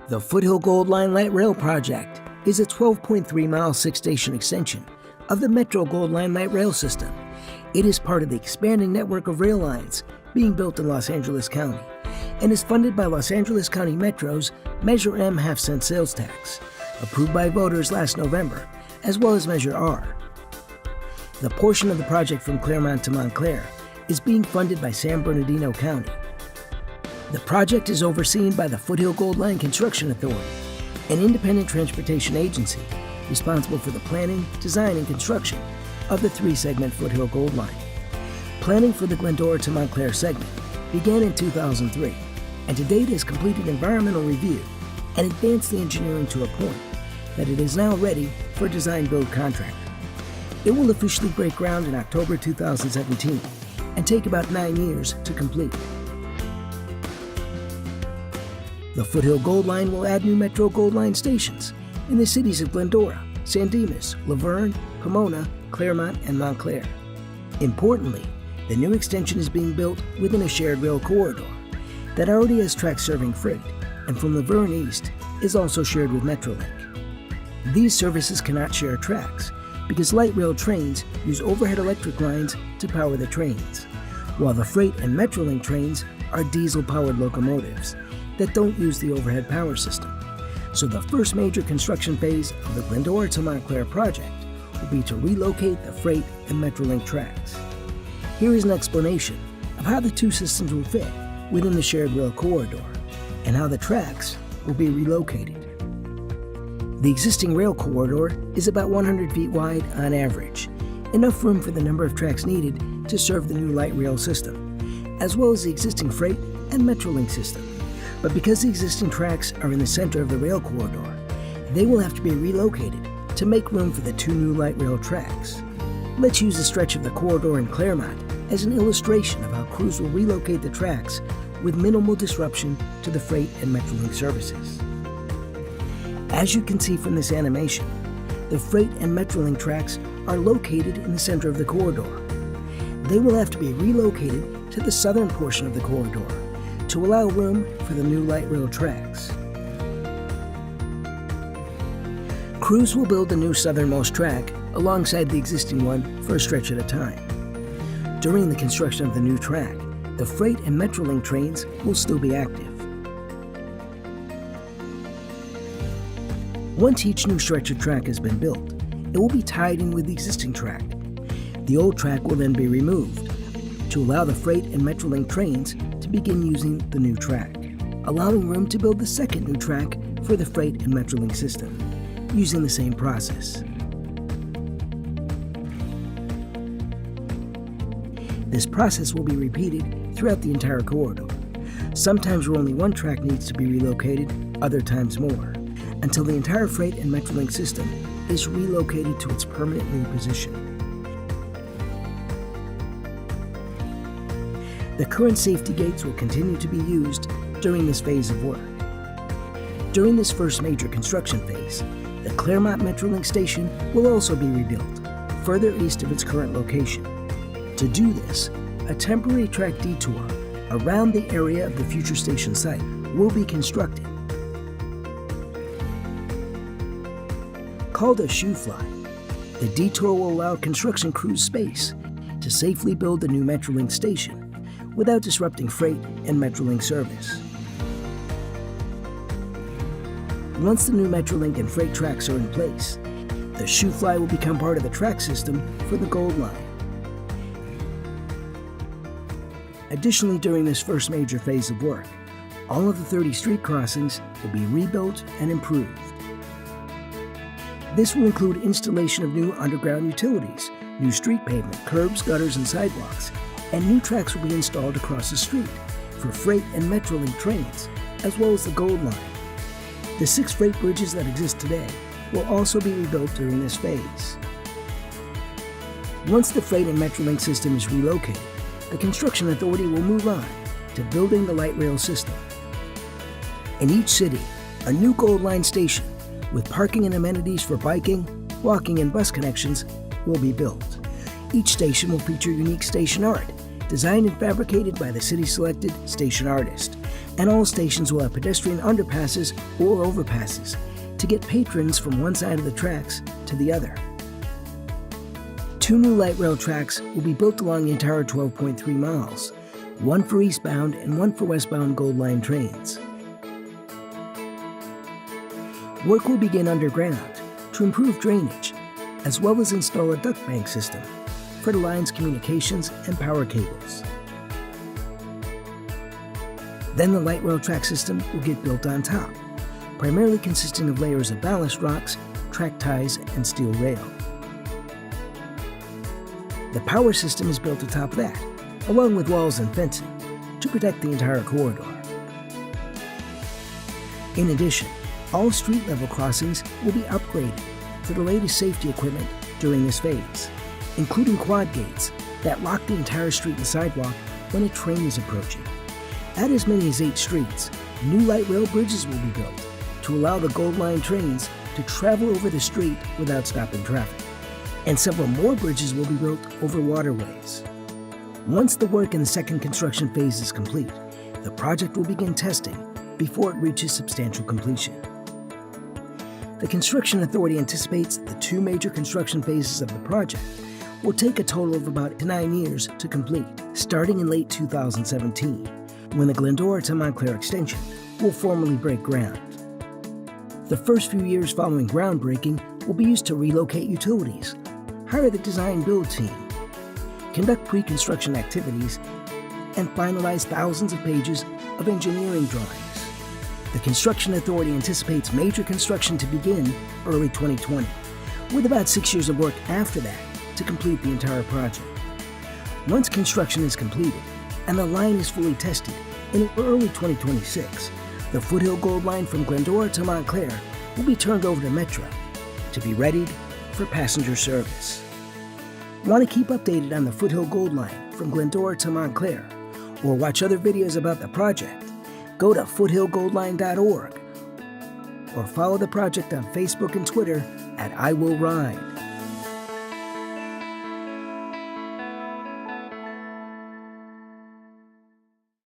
The Foothill Gold Line Light Rail Project is a 12.3-mile six-station extension of the Metro Gold Line Light Rail System. It is part of the expanding network of rail lines being built in Los Angeles County and is funded by Los Angeles County Metro's Measure M half-cent sales tax, approved by voters last November, as well as Measure R. The portion of the project from Claremont to Montclair is being funded by San Bernardino County. The project is overseen by the Foothill Gold Line Construction Authority, an independent transportation agency responsible for the planning, design, and construction of the three-segment Foothill Gold Line. Planning for the Glendora to Montclair segment began in 2003, and to date has completed environmental review and advanced the engineering to a point that it is now ready for a design-build contractor. It will officially break ground in October 2017 and take about 9 years to complete. The Foothill Gold Line will add new Metro Gold Line stations in the cities of Glendora, San Dimas, Laverne, Pomona, Claremont, and Montclair. Importantly, the new extension is being built within a shared rail corridor that already has tracks serving freight, and from Laverne east is also shared with Metrolink. These services cannot share tracks because light rail trains use overhead electric lines to power the trains, while the freight and Metrolink trains are diesel-powered locomotives that don't use the overhead power system. So the first major construction phase of the Glendora to Montclair project will be to relocate the freight and Metrolink tracks. Here is an explanation of how the two systems will fit within the shared rail corridor and how the tracks will be relocated. The existing rail corridor is about 100 feet wide on average, enough room for the number of tracks needed to serve the new light rail system, as well as the existing freight and Metrolink system. But because the existing tracks are in the center of the rail corridor, they will have to be relocated to make room for the two new light rail tracks. Let's use a stretch of the corridor in Claremont as an illustration of how crews will relocate the tracks with minimal disruption to the freight and Metrolink services. As you can see from this animation, the freight and Metrolink tracks are located in the center of the corridor. They will have to be relocated to the southern portion of the corridor to allow room for the new light rail tracks. Crews will build the new southernmost track alongside the existing one for a stretch at a time. During the construction of the new track, the freight and Metrolink trains will still be active. Once each new stretch of track has been built, it will be tied in with the existing track. The old track will then be removed to allow the freight and Metrolink trains to begin using the new track, allowing room to build the second new track for the freight and Metrolink system, using the same process. This process will be repeated throughout the entire corridor, sometimes where only one track needs to be relocated, other times more, until the entire freight and Metrolink system is relocated to its permanent new position. The current safety gates will continue to be used during this phase of work. During this first major construction phase, the Claremont Metrolink station will also be rebuilt, further east of its current location. To do this, a temporary track detour around the area of the future station site will be constructed. Called a shoe fly, the detour will allow construction crews space to safely build the new Metrolink station without disrupting freight and Metrolink service. Once the new Metrolink and freight tracks are in place, the shoe fly will become part of the track system for the Gold Line. Additionally, during this first major phase of work, all of the 30 street crossings will be rebuilt and improved. This will include installation of new underground utilities, new street pavement, curbs, gutters, and sidewalks, and new tracks will be installed across the street for freight and Metrolink trains, as well as the Gold Line. The 6 freight bridges that exist today will also be rebuilt during this phase. Once the freight and Metrolink system is relocated, the construction authority will move on to building the light rail system. In each city, a new Gold Line station with parking and amenities for biking, walking, and bus connections will be built. Each station will feature unique station art, designed and fabricated by the city-selected station artist, And all stations will have pedestrian underpasses or overpasses to get patrons from one side of the tracks to the other. 2 new light rail tracks will be built along the entire 12.3 miles, one for eastbound and one for westbound Gold Line trains. Work will begin underground to improve drainage, as well as install a duct bank system for the line's communications and power cables. Then the light rail track system will get built on top, primarily consisting of layers of ballast rocks, track ties, and steel rail. The power system is built atop that, along with walls and fencing, to protect the entire corridor. In addition, all street-level crossings will be upgraded to the latest safety equipment during this phase, including quad gates that lock the entire street and sidewalk when a train is approaching. At as many as 8 streets, new light rail bridges will be built to allow the Gold Line trains to travel over the street without stopping traffic. And several more bridges will be built over waterways. Once the work in the second construction phase is complete, the project will begin testing before it reaches substantial completion. The Construction Authority anticipates the 2 major construction phases of the project will take a total of about 9 years to complete, starting in late 2017, when the Glendora to Montclair extension will formally break ground. The first few years following groundbreaking will be used to relocate utilities, hire the design-build team, conduct pre-construction activities, and finalize thousands of pages of engineering drawings. The Construction Authority anticipates major construction to begin early 2020, with about 6 years of work after that to complete the entire project. Once construction is completed and the line is fully tested in early 2026, the Foothill Gold Line from Glendora to Montclair will be turned over to Metro to be readied for passenger service. Want to keep updated on the Foothill Gold Line from Glendora to Montclair, or watch other videos about the project? Go to foothillgoldline.org or follow the project on Facebook and Twitter at I Will Ride.